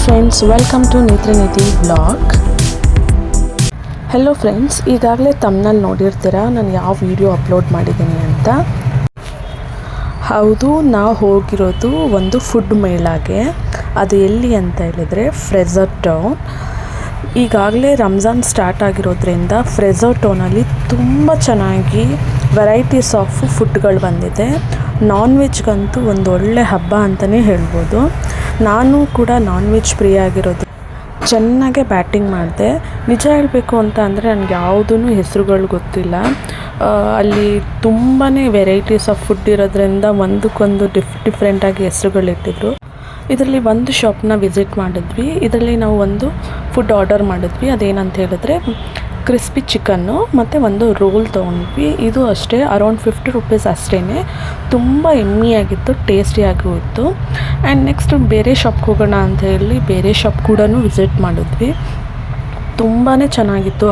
Friends, welcome to Netranidhi blog. Hello friends, ಈಗಾಗಲೇ ತಮ್ಮನಲ್ಲಿ ನೋಡಿರ್ತೀರ ನಾನು ಯಾವ ವಿಡಿಯೋ ಅಪ್ಲೋಡ್ ಮಾಡಿದ್ದೀನಿ ಅಂತ. ಹೌದು, ನಾವು ಹೋಗಿರೋದು ಒಂದು ಫುಡ್ ಮೇಳಾಗೆ. ಅದು ಎಲ್ಲಿ ಅಂತ ಹೇಳಿದರೆ ಫ್ರೆಜರ್ ಟೌನ್. ಈಗಾಗಲೇ ರಂಜಾನ್ ಸ್ಟಾರ್ಟ್ ಆಗಿರೋದ್ರಿಂದ ಫ್ರೆಜರ್ ಟೌನಲ್ಲಿ ತುಂಬ ಚೆನ್ನಾಗಿ ವೆರೈಟೀಸ್ ಆಫ್ ಫುಡ್ಗಳು ಬಂದಿದೆ. ನಾನ್ ವೆಜ್ಗಂತೂ ಒಂದು ಒಳ್ಳೆ ಹಬ್ಬ ಅಂತಲೇ ಹೇಳ್ಬೋದು. ನಾನು ಕೂಡ ನಾನ್ ವೆಜ್ ಪ್ರಿಯ ಆಗಿರೋದು ಚೆನ್ನಾಗೆ ಬ್ಯಾಟಿಂಗ್ ಮಾಡಿದೆ. ನಿಜ ಹೇಳಬೇಕು ಅಂತ ಅಂದರೆ ನನಗೆ ಯಾವುದೂ ಹೆಸರುಗಳು ಗೊತ್ತಿಲ್ಲ. ಅಲ್ಲಿ ತುಂಬಾ ವೆರೈಟೀಸ್ ಆಫ್ ಫುಡ್ ಇರೋದ್ರಿಂದ ಒಂದಕ್ಕೊಂದು ಡಿಫ್ರೆಂಟಾಗಿ ಹೆಸರುಗಳಿಟ್ಟಿದ್ರು. ಇದರಲ್ಲಿ ಒಂದು ಶಾಪ್ನ ವಿಸಿಟ್ ಮಾಡಿದ್ವಿ. ಇದರಲ್ಲಿ ನಾವು ಒಂದು ಫುಡ್ ಆರ್ಡರ್ ಮಾಡಿದ್ವಿ. ಅದೇನಂತ ಹೇಳಿದ್ರೆ ಕ್ರಿಸ್ಪಿ ಚಿಕನ್ನು ಮತ್ತು ಒಂದು ರೋಲ್ ತೊಗೊಂಡ್ವಿ. ಇದು ಅಷ್ಟೇ ಅರೌಂಡ್ 50 ರೂಪೀಸ್ ಅಷ್ಟೇ. ತುಂಬ ಯಮ್ಮಿಯಾಗಿತ್ತು, ಟೇಸ್ಟಿಯಾಗೂ ಇತ್ತು. ಆ್ಯಂಡ್ ನೆಕ್ಸ್ಟ್ ಬೇರೆ ಶಾಪ್ಗೆ ಹೋಗೋಣ ಅಂತ ಹೇಳಿ ಬೇರೆ ಶಾಪ್ ಕೂಡ ವಿಸಿಟ್ ಮಾಡಿದ್ವಿ. ತುಂಬಾ ಚೆನ್ನಾಗಿತ್ತು.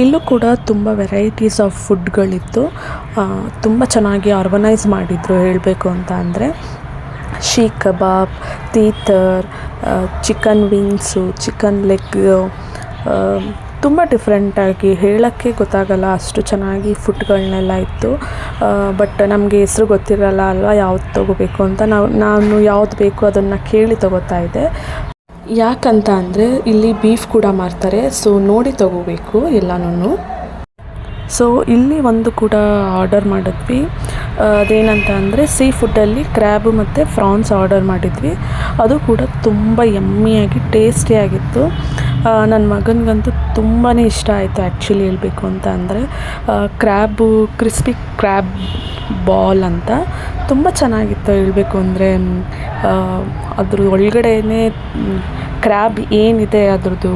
ಇಲ್ಲೂ ಕೂಡ ತುಂಬ ವೆರೈಟೀಸ್ ಆಫ್ ಫುಡ್ಗಳಿತ್ತು. ತುಂಬ ಚೆನ್ನಾಗಿ ಆರ್ಗನೈಸ್ ಮಾಡಿದರು ಹೇಳಬೇಕು ಅಂತ ಅಂದರೆ. ಶೀಖ್ ಕಬಾಬ್, ತೀತರ್, ಚಿಕನ್ ವಿಂಗ್ಸು, ಚಿಕನ್ ಲೆಗ್ಗು, ತುಂಬ ಡಿಫ್ರೆಂಟಾಗಿ ಹೇಳೋಕ್ಕೆ ಗೊತ್ತಾಗಲ್ಲ ಅಷ್ಟು ಚೆನ್ನಾಗಿ ಫುಡ್ಗಳನ್ನೆಲ್ಲ ಇತ್ತು. ಬಟ್ ನಮಗೆ ಹೆಸರು ಗೊತ್ತಿರಲ್ಲ ಅಲ್ವಾ ಯಾವ್ದು ತೊಗೋಬೇಕು ಅಂತ. ನಾನು ಯಾವ್ದು ಬೇಕು ಅದನ್ನು ಕೇಳಿ ತೊಗೋತಾ ಇದ್ದೆ. ಯಾಕಂತ ಅಂದರೆ ಇಲ್ಲಿ ಬೀಫ್ ಕೂಡ ಮಾರ್ತಾರೆ, ಸೊ ನೋಡಿ ತೊಗೋಬೇಕು ಎಲ್ಲನೂ. ಸೊ ಇಲ್ಲಿ ಒಂದು ಕೂಡ ಆರ್ಡರ್ ಮಾಡಿದ್ವಿ. ಅದೇನಂತ ಅಂದರೆ ಸೀ ಫುಡ್ಡಲ್ಲಿ ಕ್ರ್ಯಾಬು ಮತ್ತು ಫ್ರಾನ್ಸ್ ಆರ್ಡರ್ ಮಾಡಿದ್ವಿ. ಅದು ಕೂಡ ತುಂಬ ಯಮ್ಮಿಯಾಗಿ ಟೇಸ್ಟಿಯಾಗಿತ್ತು. ನನ್ನ ಮಗನಿಗಂತೂ ತುಂಬಾ ಇಷ್ಟ ಆಯಿತು ಆ್ಯಕ್ಚುಲಿ ಹೇಳಬೇಕು ಅಂತ ಅಂದರೆ. ಕ್ರ್ಯಾಬು ಕ್ರಿಸ್ಪಿ ಕ್ರ್ಯಾಬ್ ಬಾಲ್ ಅಂತ ತುಂಬ ಚೆನ್ನಾಗಿತ್ತು ಹೇಳಬೇಕು ಅಂದರೆ. ಅದ್ರ ಒಳಗಡೆನೇ ಕ್ರ್ಯಾಬ್ ಏನಿದೆ ಅದ್ರದ್ದು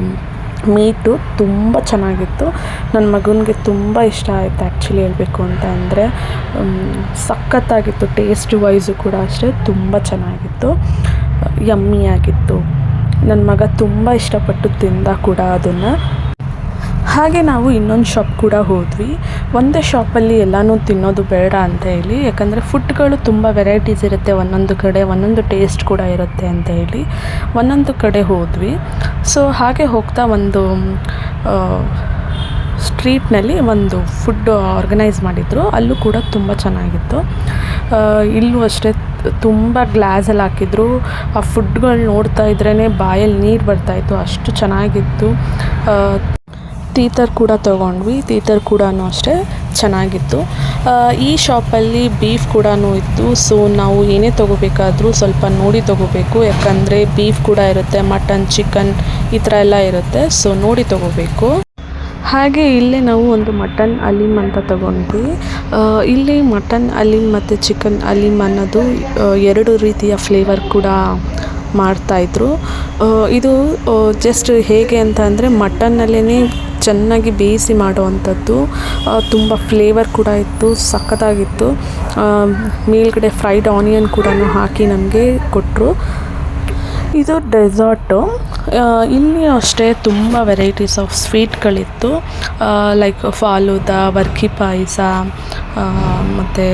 ಮೀಟು ತುಂಬ ಚೆನ್ನಾಗಿತ್ತು. ನನ್ನ ಮಗನಿಗೆ ತುಂಬ ಇಷ್ಟ ಆಯಿತು ಆ್ಯಕ್ಚುಲಿ ಹೇಳಬೇಕು ಅಂತ ಅಂದರೆ. ಸಖತ್ತಾಗಿತ್ತು. ಟೇಸ್ಟ್ ವೈಸು ಕೂಡ ಅಷ್ಟೇ ತುಂಬ ಚೆನ್ನಾಗಿತ್ತು, ಯಮ್ಮಿಯಾಗಿತ್ತು. ನನ್ನ ಮಗ ತುಂಬ ಇಷ್ಟಪಟ್ಟು ತಿಂದ ಕೂಡ ಅದನ್ನು. ಹಾಗೆ ನಾವು ಇನ್ನೊಂದು ಶಾಪ್ ಕೂಡ ಹೋದ್ವಿ. ಒಂದೇ ಶಾಪಲ್ಲಿ ಎಲ್ಲನೂ ತಿನ್ನೋದು ಬೇಡ ಅಂತ ಹೇಳಿ, ಯಾಕಂದರೆ ಫುಡ್ಗಳು ತುಂಬ ವೆರೈಟೀಸ್ ಇರುತ್ತೆ ಒಂದೊಂದು ಕಡೆ, ಒಂದೊಂದು ಟೇಸ್ಟ್ ಕೂಡ ಇರುತ್ತೆ ಅಂತ ಹೇಳಿ ಒಂದೊಂದು ಕಡೆ ಹೋದ್ವಿ. ಸೊ ಹಾಗೆ ಹೋಗ್ತಾ ಒಂದು ಸ್ಟ್ರೀಟ್ನಲ್ಲಿ ಒಂದು ಫುಡ್ ಆರ್ಗನೈಸ್ ಮಾಡಿದರು. ಅಲ್ಲೂ ಕೂಡ ತುಂಬ ಚೆನ್ನಾಗಿತ್ತು. ಇಲ್ಲೂ ಅಷ್ಟೇ ತುಂಬ ಗ್ಲಾಸಲ್ಲಿ ಹಾಕಿದ್ರು. ಆ ಫುಡ್ಗಳು ನೋಡ್ತಾ ಇದ್ರೇ ಬಾಯಲ್ಲಿ ನೀರು ಬರ್ತಾಯಿತ್ತು, ಅಷ್ಟು ಚೆನ್ನಾಗಿತ್ತು. ತೀತರ್ ಕೂಡ ತೊಗೊಂಡ್ವಿ. ತೀತರ್ ಕೂಡ ಅಷ್ಟೇ ಚೆನ್ನಾಗಿತ್ತು. ಈ ಶಾಪಲ್ಲಿ ಬೀಫ್ ಕೂಡ ಇತ್ತು. ಸೊ ನಾವು ಏನೇ ತೊಗೋಬೇಕಾದ್ರೂ ಸ್ವಲ್ಪ ನೋಡಿ ತೊಗೋಬೇಕು, ಯಾಕಂದರೆ ಬೀಫ್ ಕೂಡ ಇರುತ್ತೆ, ಮಟನ್, ಚಿಕನ್ ಈ ಥರ ಎಲ್ಲ ಇರುತ್ತೆ. ಸೊ ನೋಡಿ ತೊಗೋಬೇಕು. ಹಾಗೆ ಇಲ್ಲೇ ನಾವು ಒಂದು ಮಟನ್ ಅಲೀಮ್ ಅಂತ ತೊಗೊಂಡ್ವಿ. ಇಲ್ಲಿ ಮಟನ್ ಅಲೀಮ್ ಮತ್ತು ಚಿಕನ್ ಅಲೀಮ್ ಅನ್ನೋದು ಎರಡು ರೀತಿಯ ಫ್ಲೇವರ್ ಕೂಡ ಮಾಡ್ತಾಯಿದ್ರು. ಇದು ಜಸ್ಟ್ ಹೇಗೆ ಅಂತ ಅಂದರೆ ಮಟನ್ನಲ್ಲೇ ಚೆನ್ನಾಗಿ ಬೇಯಿಸಿ ಮಾಡುವಂಥದ್ದು. ತುಂಬ ಫ್ಲೇವರ್ ಕೂಡ ಇತ್ತು, ಸಖತ್ತಾಗಿತ್ತು. ಮೇಲ್ಗಡೆ ಫ್ರೈಡ್ ಆನಿಯನ್ ಕೂಡ ಹಾಕಿ ನಮಗೆ ಕೊಟ್ಟರು. ಇದು ಡೆಸರ್ಟು. ಇಲ್ಲಿ ಅಷ್ಟೇ ತುಂಬ ವೆರೈಟೀಸ್ ಆಫ್ ಸ್ವೀಟ್ಗಳಿತ್ತು. ಲೈಕ್ ಫಾಲೂದಾ, ಬರ್ಕಿ ಪಾಯಸ ಮತ್ತು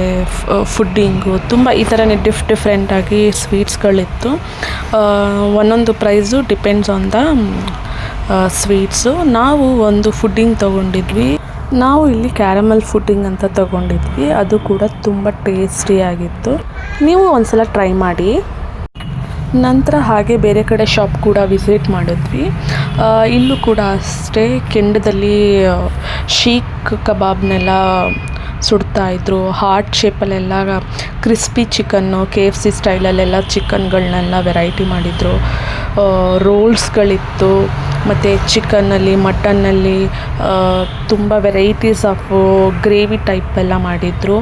ಫುಡ್ಡಿಂಗು, ತುಂಬ ಈ ಥರನೇ ಡಿಫ್ರೆಂಟಾಗಿ ಸ್ವೀಟ್ಸ್ಗಳಿತ್ತು. ಒಂದೊಂದು price depends on the sweets. ನಾವು ಒಂದು ಫುಡ್ಡಿಂಗ್ ತೊಗೊಂಡಿದ್ವಿ. ನಾವು ಇಲ್ಲಿ ಕ್ಯಾರಮಲ್ ಫುಡ್ಡಿಂಗ್ ಅಂತ ತೊಗೊಂಡಿದ್ವಿ. ಅದು ಕೂಡ ತುಂಬ ಟೇಸ್ಟಿಯಾಗಿತ್ತು. ನೀವು ಒಂದ್ಸಲ ಟ್ರೈ ಮಾಡಿ. ನಂತರ ಹಾಗೆ ಬೇರೆ ಕಡೆ ಶಾಪ್ ಕೂಡ ವಿಸಿಟ್ ಮಾಡಿದ್ವಿ. ಇಲ್ಲೂ ಕೂಡ ಅಷ್ಟೇ ಕೆಂಡದಲ್ಲಿ ಶೀಖ್ ಕಬಾಬ್ನೆಲ್ಲ ಸುಡ್ತಾಯಿದ್ರು. ಹಾರ್ಟ್ ಶೇಪಲ್ಲೆಲ್ಲ ಕ್ರಿಸ್ಪಿ ಚಿಕನ್ನು, KFC ಸ್ಟೈಲಲ್ಲೆಲ್ಲ ಚಿಕನ್ಗಳನ್ನೆಲ್ಲ ವೆರೈಟಿ ಮಾಡಿದರು. ರೋಲ್ಸ್ಗಳಿತ್ತು ಮತ್ತು ಚಿಕನ್ನಲ್ಲಿ, ಮಟನ್ನಲ್ಲಿ ತುಂಬ ವೆರೈಟೀಸ್ ಆಫ್ ಗ್ರೇವಿ ಟೈಪೆಲ್ಲ ಮಾಡಿದರು.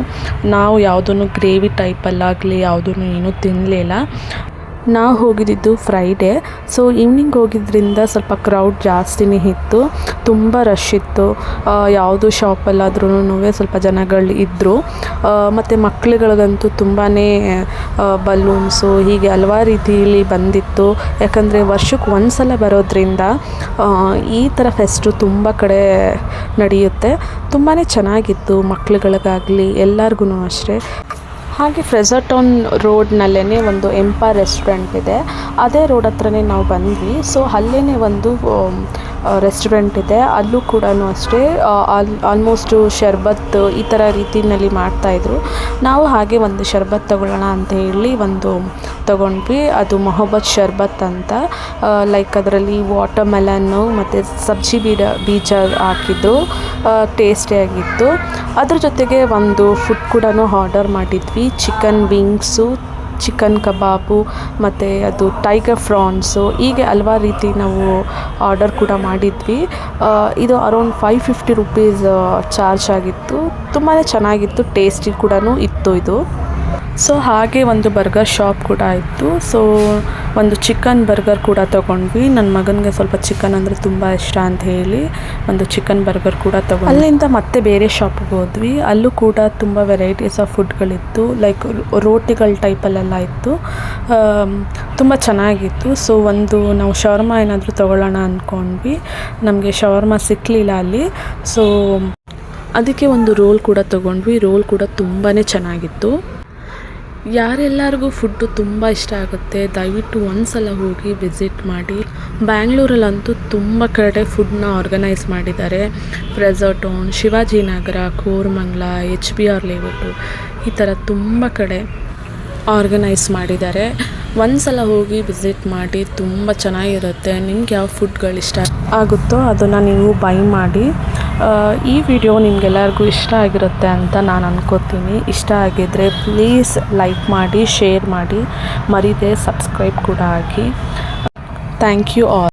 ನಾವು ಯಾವುದೂ ಗ್ರೇವಿ ಟೈಪಲ್ಲಾಗಲಿ ಯಾವುದೂ ಏನೂ ತಿನ್ನಲಿಲ್ಲ. ನಾವು ಹೋಗಿದ್ದು ಫ್ರೈಡೇ, ಸೊ ಈವ್ನಿಂಗ್ ಹೋಗಿದ್ದರಿಂದ ಸ್ವಲ್ಪ ಕ್ರೌಡ್ ಜಾಸ್ತಿನೇ ಇತ್ತು, ತುಂಬ ರಶ್ ಇತ್ತು. ಯಾವುದು ಶಾಪಲ್ಲಾದ್ರೂ ಸ್ವಲ್ಪ ಜನಗಳು ಇದ್ದರು. ಮತ್ತು ಮಕ್ಕಳುಗಳಿಗಂತೂ ತುಂಬಾ ಬಲೂನ್ಸು ಹೀಗೆ ಹಲವಾರು ರೀತಿಯಲ್ಲಿ ಬಂದಿತ್ತು. ಯಾಕಂದರೆ ವರ್ಷಕ್ಕೆ ಒಂದು ಸಲ ಬರೋದ್ರಿಂದ ಈ ಥರ ಫೆಸ್ಟು ತುಂಬ ಕಡೆ ನಡೆಯುತ್ತೆ. ತುಂಬಾ ಚೆನ್ನಾಗಿತ್ತು ಮಕ್ಕಳುಗಳಿಗಾಗಲಿ ಎಲ್ಲರಿಗೂ ಅಷ್ಟೇ. ಹಾಗೆ ಫ್ರೆಜರ್ ಟೌನ್ ರೋಡ್ನಲ್ಲೇ ಒಂದು ಎಂಪೈರ್ ರೆಸ್ಟೋರೆಂಟ್ ಇದೆ. ಅದೇ ರೋಡ್ ಹತ್ರನೇ ನಾವು ಬಂದ್ವಿ. ಸೊ ಅಲ್ಲೇ ಒಂದು ರೆಸ್ಟೋರೆಂಟ್ ಇದೆ. ಅಲ್ಲೂ ಕೂಡ ಅಷ್ಟೇ ಆಲ್ಮೋಸ್ಟು ಶರ್ಬತ್ ಈ ಥರ ರೀತಿಯಲ್ಲಿ ಮಾಡ್ತಾಯಿದ್ರು. ನಾವು ಹಾಗೆ ಒಂದು ಶರ್ಬತ್ ತಗೊಳ್ಳೋಣ ಅಂತ ಹೇಳಿ ಒಂದು ತೊಗೊಂಡ್ವಿ. ಅದು ಮೊಹಬ್ಬತ್ ಶರ್ಬತ್ ಅಂತ. ಲೈಕ್ ಅದರಲ್ಲಿ ವಾಟರ್ ಮೆಲನ್ನು ಮತ್ತು ಸಬ್ಜಿ ಬೀಜ ಹಾಕಿದ್ದು ಟೇಸ್ಟಿಯಾಗಿತ್ತು. ಅದ್ರ ಜೊತೆಗೆ ಒಂದು ಫುಡ್ ಕೂಡ ಆರ್ಡರ್ ಮಾಡಿದ್ವಿ. ಚಿಕನ್ ವಿಂಗ್ಸು, ಚಿಕನ್ ಕಬಾಬು ಮತ್ತು ಅದು ಟೈಗರ್ ಫ್ರಾನ್ಸು, ಹೀಗೆ ಹಲ್ವಾರು ರೀತಿ ನಾವು ಆರ್ಡರ್ ಕೂಡ ಮಾಡಿದ್ವಿ. ಇದು ಅರೌಂಡ್ 550 ರುಪೀಸ್ ಚಾರ್ಜ್ ಆಗಿತ್ತು. ತುಂಬಾ ಚೆನ್ನಾಗಿತ್ತು, ಟೇಸ್ಟಿ ಕೂಡ ಇತ್ತು ಇದು. ಸೊ ಹಾಗೆ ಒಂದು ಬರ್ಗರ್ ಶಾಪ್ ಕೂಡ ಇತ್ತು. ಸೊ ಒಂದು ಚಿಕನ್ ಬರ್ಗರ್ ಕೂಡ ತೊಗೊಂಡ್ವಿ. ನನ್ನ ಮಗನಿಗೆ ಸ್ವಲ್ಪ ಚಿಕನ್ ಅಂದರೆ ತುಂಬ ಇಷ್ಟ ಅಂತ ಹೇಳಿ ಒಂದು ಚಿಕನ್ ಬರ್ಗರ್ ಕೂಡ ತೊಗೊಂಡು ಅಲ್ಲಿಂದ ಮತ್ತೆ ಬೇರೆ ಶಾಪಿಗೆ ಹೋದ್ವಿ. ಅಲ್ಲೂ ಕೂಡ ತುಂಬ ವೆರೈಟೀಸ್ ಆಫ್ ಫುಡ್ಗಳಿತ್ತು. ಲೈಕ್ ರೋಟಿಗಳ ಟೈಪಲ್ಲೆಲ್ಲ ಇತ್ತು. ತುಂಬ ಚೆನ್ನಾಗಿತ್ತು. ಸೊ ಒಂದು ನಾವು ಶವರ್ಮ ಏನಾದರೂ ತೊಗೊಳ್ಳೋಣ ಅಂದ್ಕೊಂಡ್ವಿ. ನಮಗೆ ಶವರ್ಮ ಸಿಕ್ಕಲಿಲ್ಲ ಅಲ್ಲಿ. ಸೊ ಅದಕ್ಕೆ ಒಂದು ರೋಲ್ ಕೂಡ ತೊಗೊಂಡ್ವಿ. ರೋಲ್ ಕೂಡ ತುಂಬಾ ಚೆನ್ನಾಗಿತ್ತು. ಯಾರೆಲ್ಲರಿಗೂ ಫುಡ್ಡು ತುಂಬ ಇಷ್ಟ ಆಗುತ್ತೆ, ದಯವಿಟ್ಟು ಒಂದು ಸಲ ಹೋಗಿ ವಿಸಿಟ್ ಮಾಡಿ. ಬ್ಯಾಂಗ್ಳೂರಲ್ಲಂತೂ ತುಂಬ ಕಡೆ ಫುಡ್ನ ಆರ್ಗನೈಸ್ ಮಾಡಿದ್ದಾರೆ. Frazer town, Shivajinagar, Koramangala, HBR layout, ಈ ಥರ ತುಂಬ ಕಡೆ ಆರ್ಗನೈಸ್ ಮಾಡಿದ್ದಾರೆ. ಒಂದು ಸಲ ಹೋಗಿ ವಿಸಿಟ್ ಮಾಡಿ, ತುಂಬ ಚೆನ್ನಾಗಿರುತ್ತೆ. ನಿಮ್ಗೆ ಯಾವ ಫುಡ್ಗಳು ಇಷ್ಟ ಆಗುತ್ತೋ ಅದನ್ನು ನೀವು ಬೈ ಮಾಡಿ. ಈ ವಿಡಿಯೋ ನಿಮಗೆಲ್ಲರಿಗೂ ಇಷ್ಟ ಆಗಿರುತ್ತೆ ಅಂತ ನಾನು ಅನ್ಕೋತೀನಿ. ಇಷ್ಟ ಆಗಿದ್ದರೆ ಪ್ಲೀಸ್ ಲೈಕ್ ಮಾಡಿ, ಶೇರ್ ಮಾಡಿ, ಮರೀದೆ ಸಬ್ಸ್ಕ್ರೈಬ್ ಕೂಡ ಆಗಿ. Thank you all.